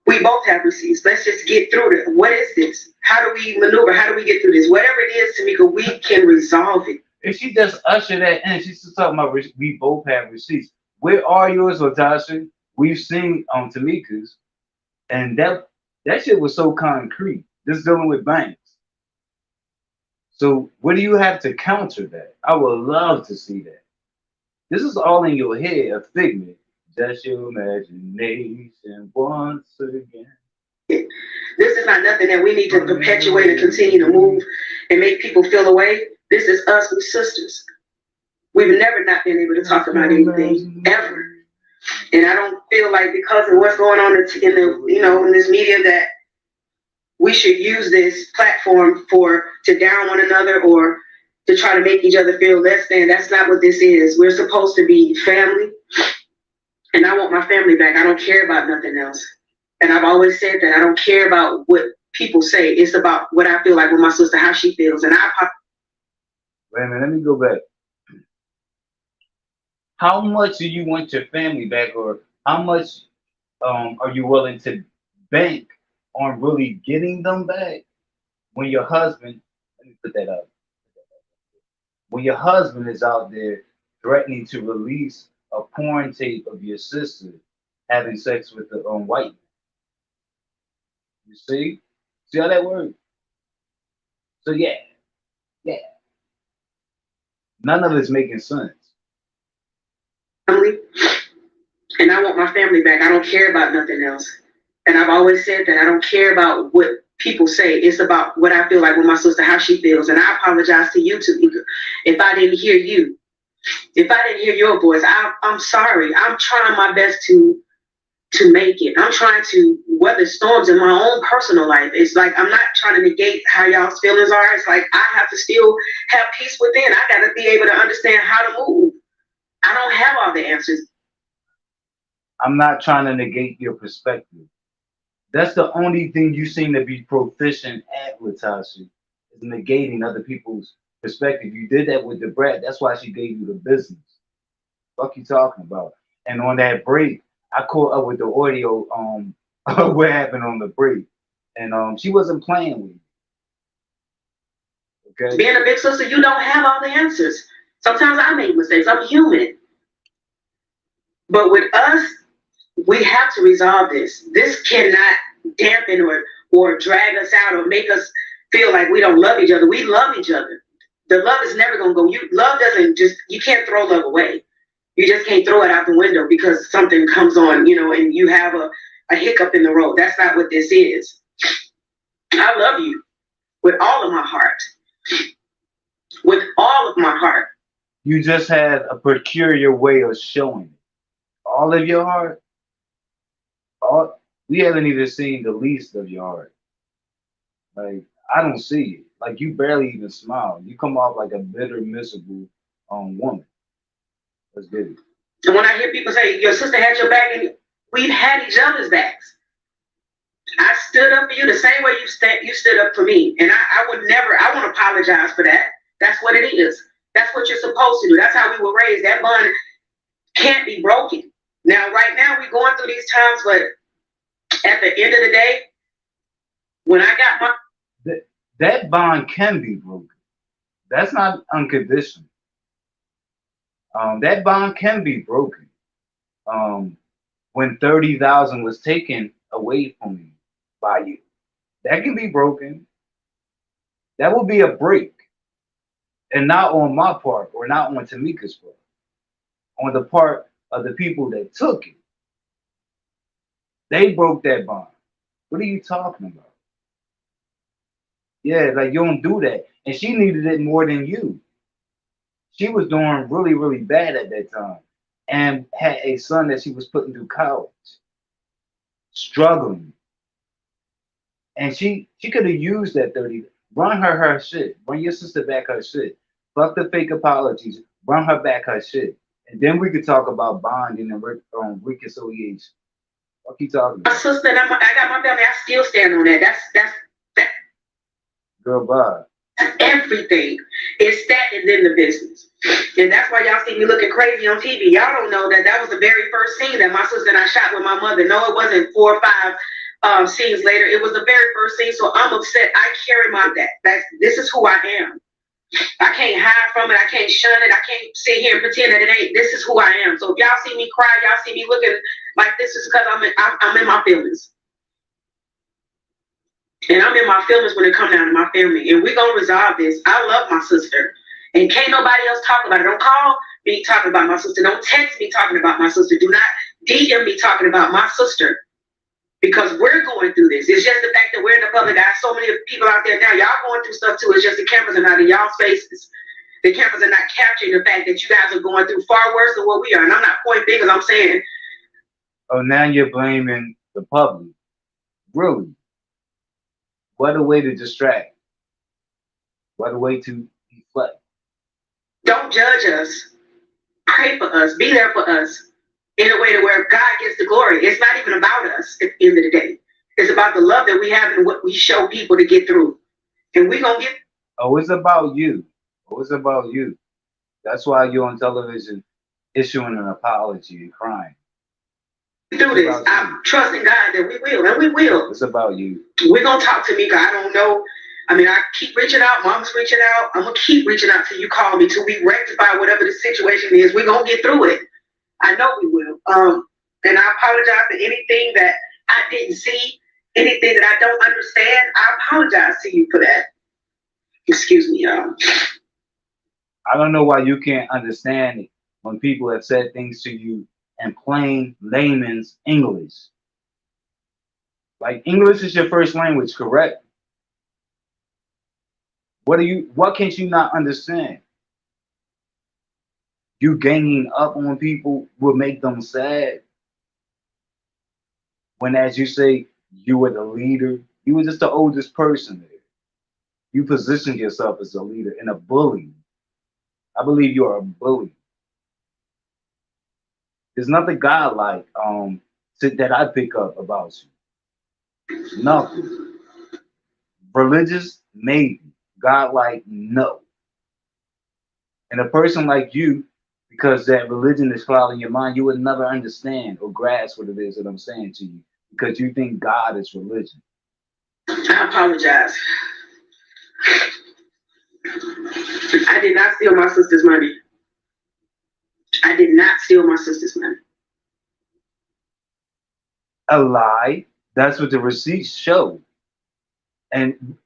[SPEAKER 2] We both have receipts. Let's just get through it. What is this? How do we maneuver? How do we get through this? Whatever it is, Tamika, we can resolve it.
[SPEAKER 1] If she just usher that in, she's still talking about we both have receipts. Where are yours, Latasha? We've seen Tamika's, and that shit was so concrete. Just dealing with banks. So what do you have to counter that? I would love to see that. This is all in your head, a figment. Just your imagination once again.
[SPEAKER 2] This is not nothing that we need to perpetuate and continue to move and make people feel away. This is us, we sisters. We've never not been able to talk about anything ever. And I don't feel like because of what's going on in the in this media that we should use this platform to down one another or to try to make each other feel less than. That's not what this is. We're supposed to be family. And I want my family back. I don't care about nothing else. And I've always said that I don't care about what people say. It's about what I feel like with my sister, how she feels. And
[SPEAKER 1] Wait a minute, let me go back. How much do you want your family back, or how much are you willing to bank on really getting them back when your husband, let me put that up, when your husband is out there threatening to release a porn tape of your sister having sex with the white man? You see how that works? So yeah, none of it's making sense.
[SPEAKER 2] family, and I want my family back. I don't care about nothing else. And I've always said that I don't care about what people say. It's about what I feel like with my sister, how she feels. And I apologize to you, Tamika, if I didn't hear you. If I didn't hear your voice, I'm sorry. I'm trying my best to make it. I'm trying to weather storms in my own personal life. It's like I'm not trying to negate how y'all's feelings are. It's like I have to still have peace within. I got to be able to understand how to move. I don't have all the answers.
[SPEAKER 1] I'm not trying to negate your perspective. That's the only thing you seem to be proficient at, Latasha, is negating other people's perspective. You did that with the brat. That's why she gave you the business. Fuck you talking about? And on that break, I caught up with the audio. What happened on the break, and she wasn't playing with you. Okay.
[SPEAKER 2] Being a big sister, you don't have all the answers. Sometimes I make mistakes. I'm human. But with us, we have to resolve this. This cannot dampen or drag us out or make us feel like we don't love each other. We love each other. The love is never gonna go. Love doesn't you can't throw love away. You just can't throw it out the window because something comes on, and you have a hiccup in the road. That's not what this is. I love you with all of my heart. With all of my heart.
[SPEAKER 1] You just had a peculiar way of showing it. All of your heart. We haven't even seen the least of your heart. Like, I don't see it. Like, you barely even smile. You come off like a bitter, miserable woman. Let's get it.
[SPEAKER 2] And when I hear people say your sister had your back, and we've had each other's backs. I stood up for you the same way you stood up for me. And I would never, I won't apologize for that. That's what it is. That's what you're supposed to do. That's how we were raised. That bond can't be broken. Now, right now, we're going through these times, but at the end of the day, when I got my...
[SPEAKER 1] That bond can be broken. That's not unconditional. That bond can be broken. When 30,000 was taken away from me by you, that can be broken. That will be a break. And not on my part or not on Tamika's part. On the part of the people that took it. They broke that bond. What are you talking about? Yeah, like you don't do that. And she needed it more than you. She was doing really, really bad at that time and had a son that she was putting through college, struggling. And she could have used that 30. Run her shit. Bring your sister back her shit. Fuck the fake apologies. Run her back her shit. And then we could talk about bonding and reconciliation. What you talking
[SPEAKER 2] My
[SPEAKER 1] about?
[SPEAKER 2] sister, and I got my family. I still stand on that. That's
[SPEAKER 1] Girl, bye.
[SPEAKER 2] everything. It's that and then the business. And that's why y'all see me looking crazy on TV. Y'all don't know that that was the very first scene that my sister and I shot with my mother. No, it wasn't 4 or 5 scenes later. It was the very first scene. So I'm upset. I carry my that. This is who I am. I can't hide from it. I can't shun it. I can't sit here and pretend that it ain't. This is who I am. So if y'all see me cry, y'all see me looking like this, is because I'm in my feelings. And I'm in my feelings when it comes down to my family. And we're going to resolve this. I love my sister. And can't nobody else talk about it. Don't call me talking about my sister. Don't text me talking about my sister. Do not DM me talking about my sister. Because we're going through this. It's just the fact that we're in the public. I have so many people out there now. Y'all going through stuff too. It's just the cameras are not in y'all's faces. The cameras are not capturing the fact that you guys are going through far worse than what we are. And I'm not pointing fingers. I'm saying.
[SPEAKER 1] Oh, now you're blaming the public. Really? What a way to distract. What a way to deflect.
[SPEAKER 2] Don't judge us. Pray for us. Be there for us. In a way to where God gets the glory. It's not even about us at the end of the day. It's about the love that we have and what we show people to get through. And we're going to get.
[SPEAKER 1] Oh, it's about you. Oh, it's about you. That's why you're on television issuing an apology and crying.
[SPEAKER 2] Through this. I'm trusting God that we will. And we will.
[SPEAKER 1] It's about you.
[SPEAKER 2] We're going to talk to Mika. I don't know. I mean, I keep reaching out. Mom's reaching out. I'm going to keep reaching out till you call me, till we rectify whatever the situation is. We're going to get through it. I know we will. And I apologize for anything that I didn't see, anything that I don't understand. I apologize to you for that. Excuse me, y'all.
[SPEAKER 1] I don't know why you can't understand it when people have said things to you in plain layman's English. Like English is your first language, correct? What can't you not understand? You ganging up on people will make them sad. When, as you say, you were the leader, you were just the oldest person there. You positioned yourself as a leader and a bully. I believe you are a bully. There's nothing godlike that I pick up about you. Nothing. Religious, maybe. Godlike, no. And a person like you, because that religion is clouding your mind, you would never understand or grasp what it is that I'm saying to you, because you think God is religion.
[SPEAKER 2] I apologize. I did not steal my sister's money. I did not steal my sister's money.
[SPEAKER 1] A lie. That's what the receipts show. And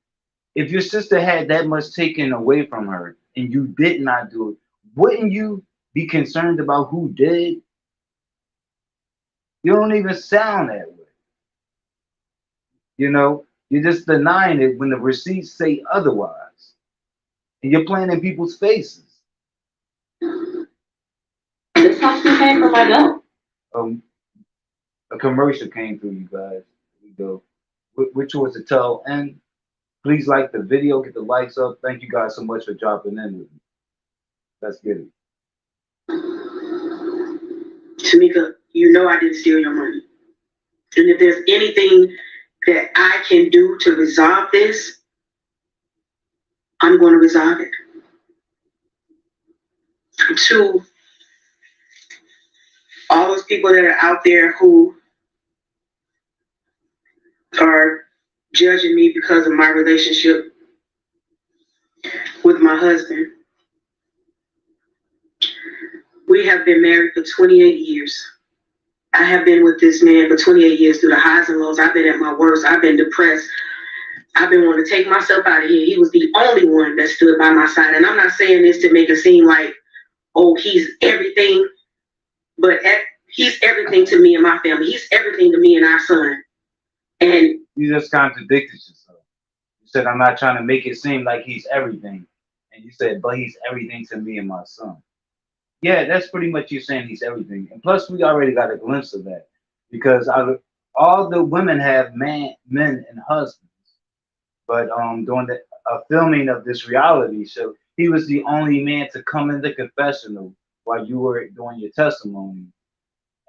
[SPEAKER 1] if your sister had that much taken away from her and you did not do it, wouldn't you be concerned about who did? You don't even sound that way. You know, you're just denying it when the receipts say otherwise. And you're playing in people's faces.
[SPEAKER 4] This house came for my dog.
[SPEAKER 1] A commercial came through, you guys. Here we go. Which was the tail end. Please like the video, get the likes up. Thank you guys so much for dropping in with me. Let's get it.
[SPEAKER 2] Tamika, you know I didn't steal your money. And if there's anything that I can do to resolve this, I'm going to resolve it. To all those people that are out there who are judging me because of my relationship with my husband. We have been married for 28 years. I have been with this man for 28 years through the highs and lows. I've been at my worst. I've been depressed. I've been wanting to take myself out of here. He was the only one that stood by my side. And I'm not saying this to make it seem like, oh, he's everything. But he's everything to me and my family. He's everything to me and our son. And
[SPEAKER 1] You just contradicted yourself. You said I'm not trying to make it seem like he's everything, and you said, but he's everything to me and my son. Yeah, that's pretty much you saying he's everything. And plus, we already got a glimpse of that because all the women have men and husbands. But during the filming of this reality show, he was the only man to come in the confessional while you were doing your testimony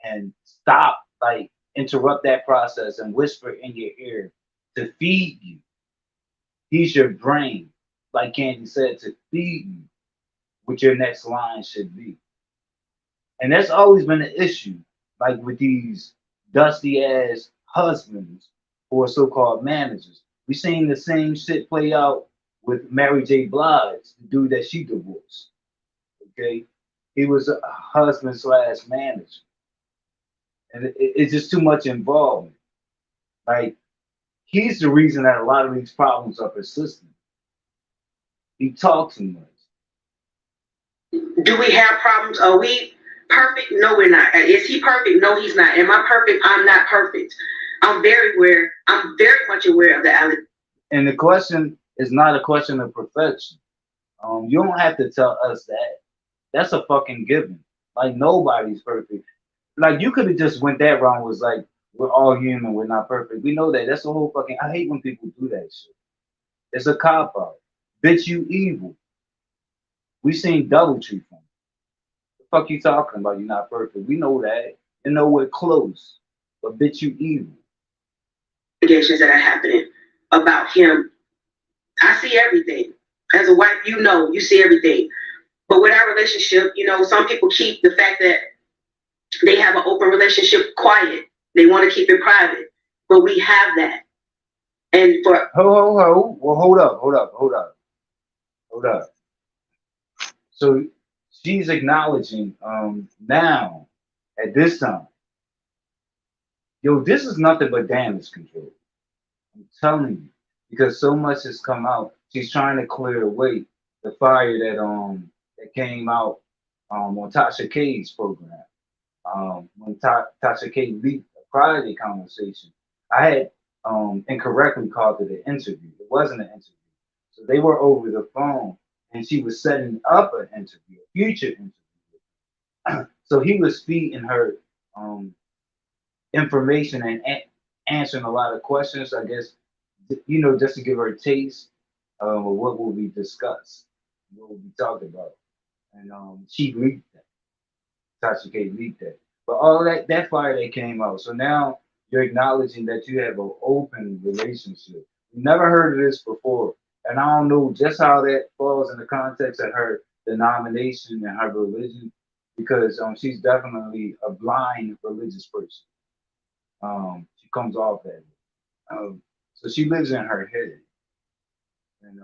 [SPEAKER 1] and stop, like, interrupt that process and whisper in your ear to feed you. He's your brain, like Candy said, to feed you what your next line should be. And that's always been an issue, like with these dusty ass husbands or so-called managers. We seen the same shit play out with Mary J. Blige, the dude that she divorced. Okay, he was a husband slash manager, and it's just too much involvement. Like, he's the reason that a lot of these problems are persistent. He talks too much.
[SPEAKER 2] Do we have problems? Are we perfect? No, we're not. Is he perfect? No, he's not. Am I perfect? I'm not perfect. I'm very aware. I'm very much aware of the allegations.
[SPEAKER 1] And the question is not a question of perfection. You don't have to tell us that. That's a fucking given. Like, nobody's perfect. Like, you could have just went that wrong. Was like, we're all human. We're not perfect. We know that. That's the whole fucking. I hate when people do that shit. It's a cop out. Bitch, you evil. We seen DoubleTree from. The fuck you talking about? You're not perfect. We know that. You know we're close. But bitch, you evil.
[SPEAKER 2] That are happening about him. I see everything. As a wife, you see everything. But with our relationship, some people keep the fact that they have an open relationship quiet. They want to keep it private. But we have that. And for
[SPEAKER 1] Well, hold up. So she's acknowledging now at this time, yo, this is nothing but damage control. I'm telling you, because so much has come out. She's trying to clear away the fire that came out on Tasha K's program. When Tasha K leaked a Friday conversation, I had incorrectly called it an interview. It wasn't an interview. So they were over the phone, and she was setting up an interview, a future interview. So he was feeding her um, information and answering a lot of questions, I guess, just to give her a taste of what will be discussed, what will be talked about. And she leaked that. Tasha K leaked that. But all that fire that came out. So now you're acknowledging that you have an open relationship. We never heard of this before. And I don't know just how that falls in the context of her denomination and her religion, because she's definitely a blind religious person. She comes off that. So she lives in her head. And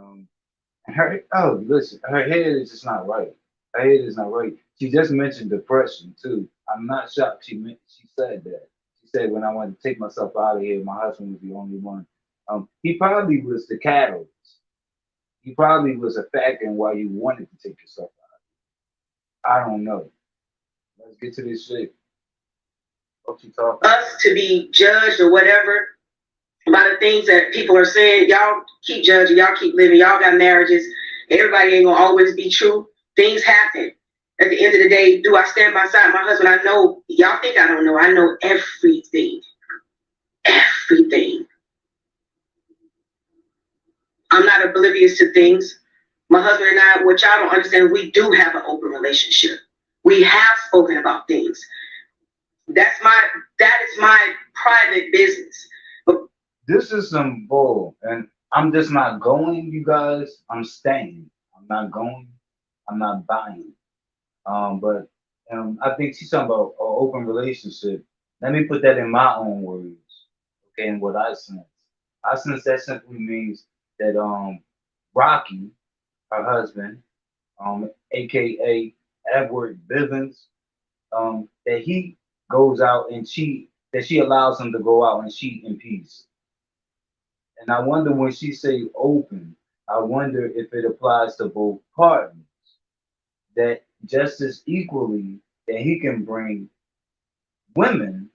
[SPEAKER 1] listen, her head is just not right. Her head is not right. She just mentioned depression too. I'm not shocked she said that. She said when I wanted to take myself out of here, my husband was the only one. He probably was the catalyst. He probably was a factor in why you wanted to take yourself out. I don't know. Let's get to this shit. What you talking?
[SPEAKER 2] Us to be judged or whatever by the things that people are saying. Y'all keep judging. Y'all keep living. Y'all got marriages. Everybody ain't gonna always be true. Things happen. At the end of the day, do I stand by side my husband? I know. Y'all think I don't know. I know everything. Everything. I'm not oblivious to things. My husband and I, what y'all don't understand, we do have an open relationship. We have spoken about things. That is my private business. But
[SPEAKER 1] this is some bull, and I'm just not going, you guys. I'm staying. I'm not going. I'm not buying. But I think she's talking about an open relationship. Let me put that in my own words, okay, and what I sense. I sense that simply means that Rocky, her husband, aka Edward Bivens, that he goes out and that she allows him to go out and cheat in peace. And I wonder when she say open, I wonder if it applies to both partners. That just as equally that he can bring women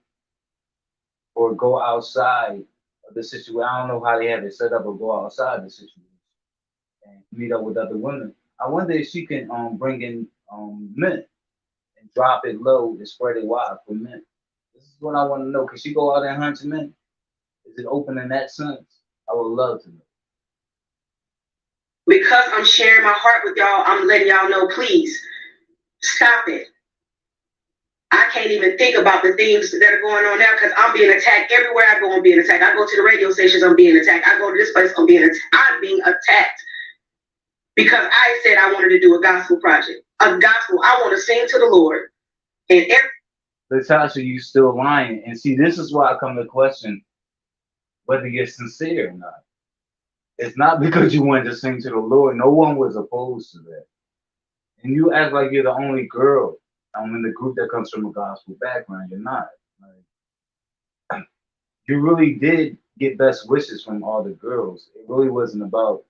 [SPEAKER 1] or go outside the situation. I don't know how they have it set up or go outside the situation and meet up with other women. I wonder if she can bring in men and drop it low and spread it wide for men. This is what I want to know. Can she go out and hunt men? Is it open in that sense? I would love to know.
[SPEAKER 2] Because I'm sharing my heart with y'all, I'm letting y'all know, please stop it. I can't even think about the things that are going on now because I'm being attacked everywhere I go. I'm being attacked. I go to the radio stations. I'm being attacked. I go to this place. I'm being attacked because I said I wanted to do a gospel project, a gospel. I want to sing to the Lord. And
[SPEAKER 1] Latocha, you still lying. And see, this is why I come to question whether you're sincere or not. It's not because you wanted to sing to the Lord. No one was opposed to that. And you act like you're the only girl in the group that comes from a gospel background. You're not. Like, you really did get best wishes from all the girls. It really wasn't about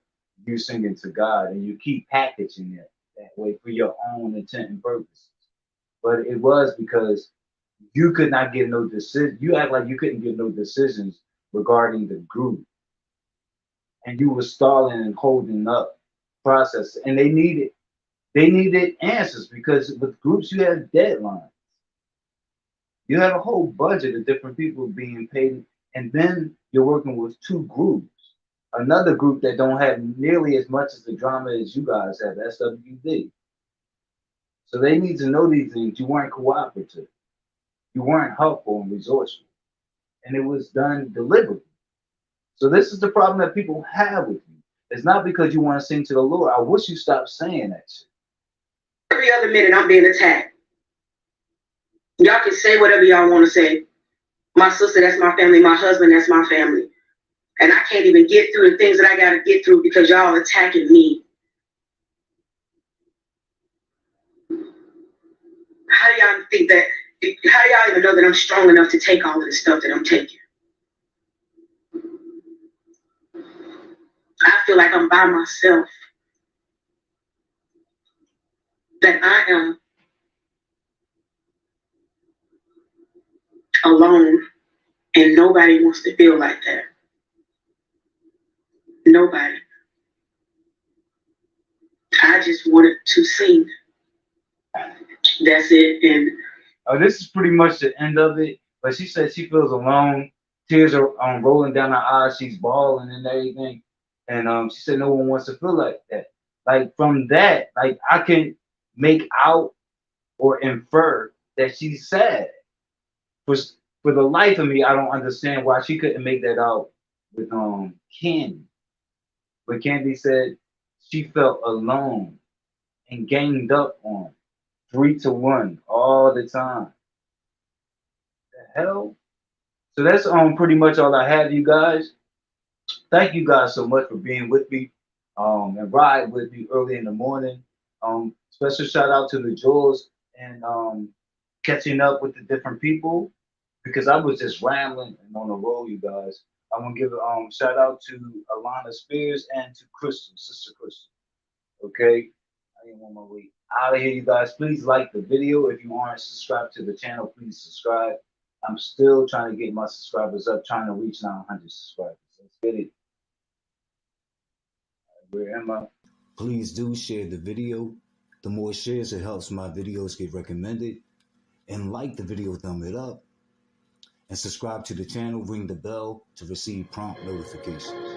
[SPEAKER 1] you singing to God, and you keep packaging it that way for your own intent and purposes. But it was because you could not give no decision. You act like you couldn't give no decisions regarding the group, and you were stalling and holding up process. And they needed answers because with groups you have deadlines. You have a whole budget of different people being paid, and then you're working with two groups. Another group that don't have nearly as much as the drama as you guys have, SWD. So they need to know these things. You weren't cooperative. You weren't helpful and resourceful. And it was done deliberately. So this is the problem that people have with you. It's not because you want to sing to the Lord. I wish you stopped saying that shit.
[SPEAKER 2] every other minute I'm being attacked. Y'all can say whatever y'all want to say. My sister, that's my family. My husband, that's my family. And I can't even get through the things that I got to get through because y'all attacking me. How do y'all think that? How do y'all even know that I'm strong enough to take all of the stuff that I'm taking? I feel like I'm by myself. That I am alone and nobody wants to feel like that. Nobody. I just wanted to sing. That's it. And
[SPEAKER 1] this is pretty much the end of it. But she said she feels alone. Tears are rolling down her eyes. She's bawling and everything. And she said no one wants to feel like that. Like from that, like I can make out or infer that she's sad. For the life of me, I don't understand why she couldn't make that out with Candy. But Candy said she felt alone and ganged up on 3-1 all the time. The hell? So that's pretty much all I have, you guys. Thank you guys so much for being with me and ride with me early in the morning. Special shout out to the Jewels and catching up with the different people because I was just rambling and on the road, you guys. I want to give a shout out to Alana Spears and to Crystal, Sister Crystal. Okay, I didn't want my way out of here, you guys. Please like the video. If you aren't subscribed to the channel, please subscribe. I'm still trying to get my subscribers up, trying to reach 900 subscribers. Let's get it. Where am I? Please do share the video. The more shares, it helps my videos get recommended. And like the video, thumb it up. And subscribe to the channel, ring the bell to receive prompt notifications.